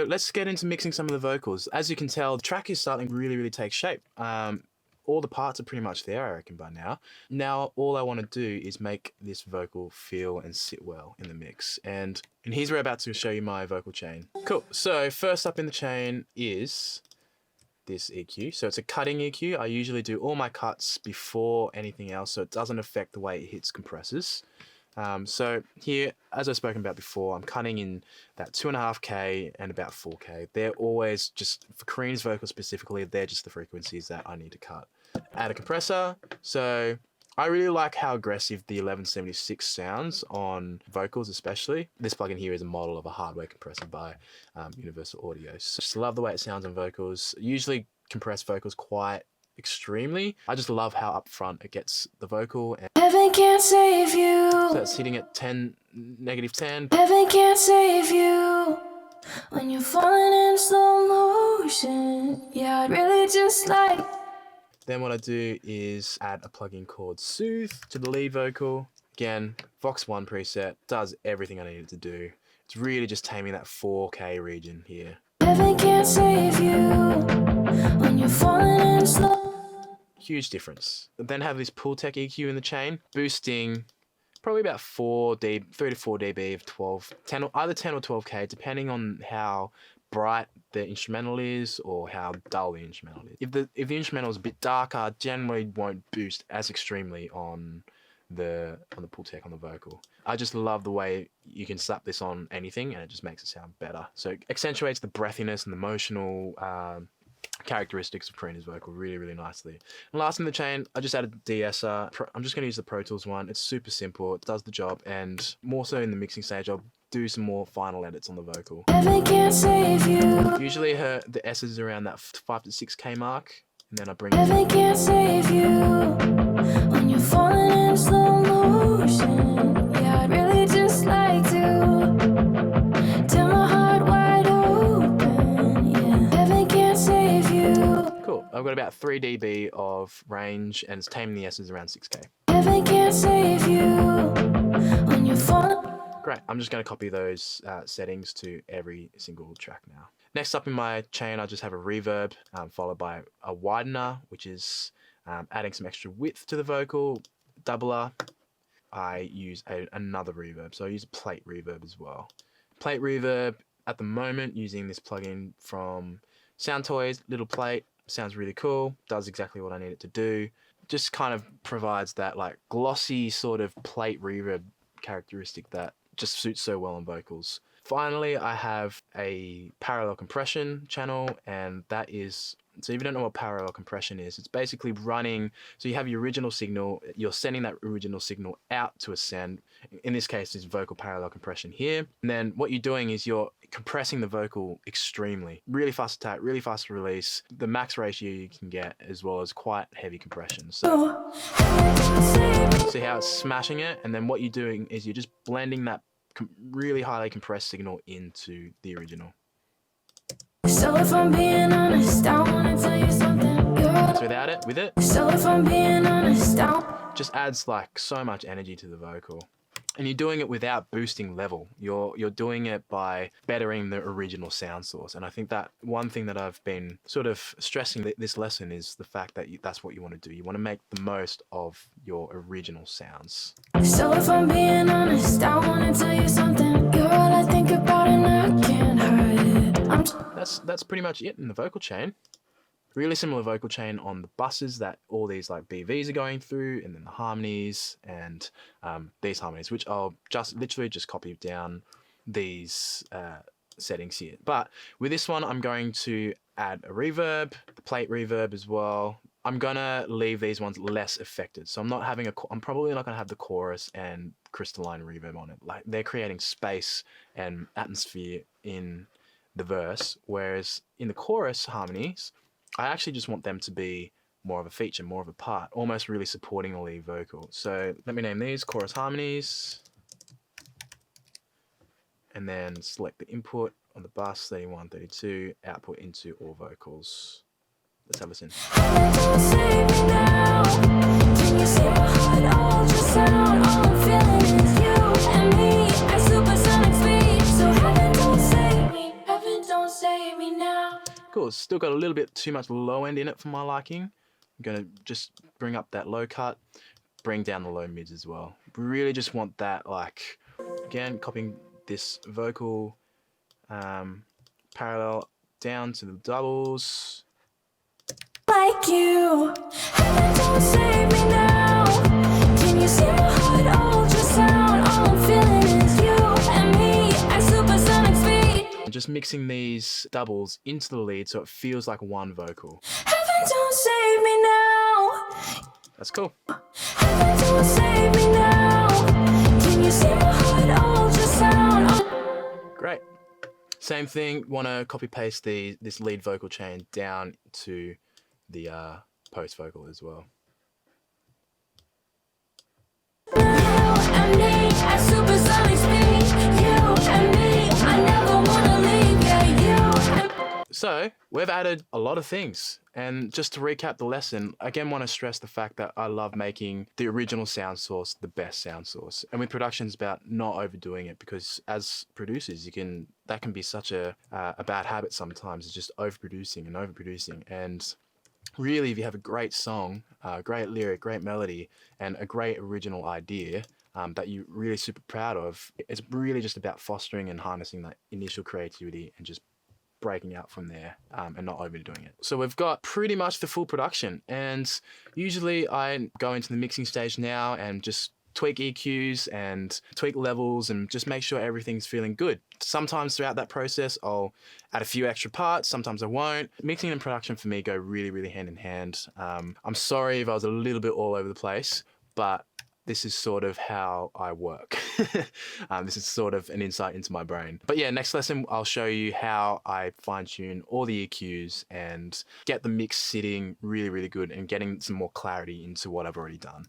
Let's get into mixing some of the vocals. As you can tell, the track is starting to really take shape. All the parts are pretty much there, I reckon, by now. Now, all I want to do is make this vocal feel and sit well in the mix. And here's where I'm about to show you my vocal chain. Cool. So first up in the chain is this EQ. So it's a cutting EQ. I usually do all my cuts before anything else, so it doesn't affect the way it hits compressors. So here, as I've spoken about before, I'm cutting in that 2.5K and about 4K. They're always just, for Karina's vocal specifically, they're just the frequencies that I need to cut. Add a compressor. So I really like how aggressive the 1176 sounds on vocals especially. This plugin here is a model of a hardware compressor by Universal Audio. So just love the way it sounds on vocals. Usually compress vocals quite extremely. I just love how upfront it gets the vocal. And heaven can't save you. So it's hitting at 10, -10. Heaven can't save you when you're falling in slow motion. Yeah, I'd really just like. Then what I do is add a plugin called Soothe to the lead vocal. Again, Vox 1 preset, does everything I need it to do. It's really just taming that 4K region here. Heaven can't save you when you're falling in slow. Huge difference. Then have this Pultec EQ in the chain, boosting probably about 3 to 4 dB of 10, either 10 or 12K, depending on how bright the instrumental is or how dull the instrumental is. If the instrumental is a bit darker, generally won't boost as extremely on the Pultec on the vocal. I just love the way you can slap this on anything and it just makes it sound better. So it accentuates the breathiness and the emotional characteristics of Karina's vocal really nicely. And last in the chain, I just added the de-esser. I'm just going to use the Pro Tools one. It's super simple, it does the job, and more so in the mixing stage, I'll do some more final edits on the vocal. Heaven can't save you. Usually the S is around that 5 to 6K mark, and then I bring Heaven can't save you when you're falling in slow motion. Yeah, I'd really just like to tell my heart wide open. Yeah, heaven can't save you. Cool. I've got about 3 dB of range, and it's taming the S's around 6K. Heaven can't save you when you're falling. Great, I'm just going to copy those settings to every single track now. Next up in my chain, I just have a reverb, followed by a widener, which is adding some extra width to the vocal. Doubler, I use another reverb, so I use a plate reverb as well. Plate reverb, at the moment, using this plugin from Soundtoys, Little Plate, sounds really cool, does exactly what I need it to do. Just kind of provides that like glossy sort of plate reverb characteristic that just suits so well on vocals. Finally, I have a parallel compression channel, and that is, so if you don't know what parallel compression is, it's basically running, so you have your original signal, you're sending that original signal out to a send. In this case, it's vocal parallel compression here. And then what you're doing is you're compressing the vocal extremely. Really fast attack, really fast release, the max ratio you can get, as well as quite heavy compression. So, see how it's smashing it? And then what you're doing is you're just blending that really highly compressed signal into the original. So if I'm being honest, I wanna tell you something, girl. So without it, with it, So if I'm being honest, just adds like so much energy to the vocal. And you're doing it without boosting level. You're doing it by bettering the original sound source. And I think that one thing that I've been sort of stressing this lesson is the fact that that's what you want to do. You want to make the most of your original sounds. So if I'm being honest, I wanna tell you something, girl. I think about it and I can't hide it. That's pretty much it in the vocal chain. Really similar vocal chain on the buses that all these like BVs are going through, and then the harmonies and these harmonies, which I'll literally just copy down these settings here. But with this one, I'm going to add a reverb, the plate reverb as well. I'm gonna leave these ones less affected. So I'm probably not gonna have the chorus and crystalline reverb on it. Like they're creating space and atmosphere in the verse, whereas in the chorus harmonies, I actually just want them to be more of a feature, more of a part, almost really supporting the lead vocal. So let me name these chorus harmonies, and then select the input on the bus 31, 32, output into all vocals. Let's have a listen. Don't don't save me now. Cool, it's still got a little bit too much low end in it for my liking. I'm gonna just bring up that low cut, bring down the low mids as well. Really just want that, like, again, copying this vocal parallel down to the doubles. Like you, heaven don't save me now. Can you see my heart ultrasound? All I'm feeling is you and me at supersonic speed. And just mixing these doubles into the lead so it feels like one vocal. Heaven don't save me now. That's cool. Heaven don't save me now. Can you see my heart ultrasound? Great. Same thing, want to copy paste this lead vocal chain down to the post vocal as well. And me at supersonic speed. You and me, I never wanna leave. Yeah, you. So we've added a lot of things, and just to recap the lesson, again want to stress the fact that I love making the original sound source the best sound source, and with production it's about not overdoing it, because as producers that can be such a bad habit sometimes, is just overproducing. And really, if you have a great song, great lyric, great melody, and a great original idea that you're really super proud of, it's really just about fostering and harnessing that initial creativity and just breaking out from there and not overdoing it. So we've got pretty much the full production, and usually I go into the mixing stage now and just tweak EQs and tweak levels and just make sure everything's feeling good. Sometimes throughout that process I'll add a few extra parts, sometimes I won't. Mixing and production for me go really hand in hand. I'm sorry if I was a little bit all over the place, but this is sort of how I work. This is sort of an insight into my brain. But yeah, next lesson I'll show you how I fine tune all the EQs and get the mix sitting really good and getting some more clarity into what I've already done.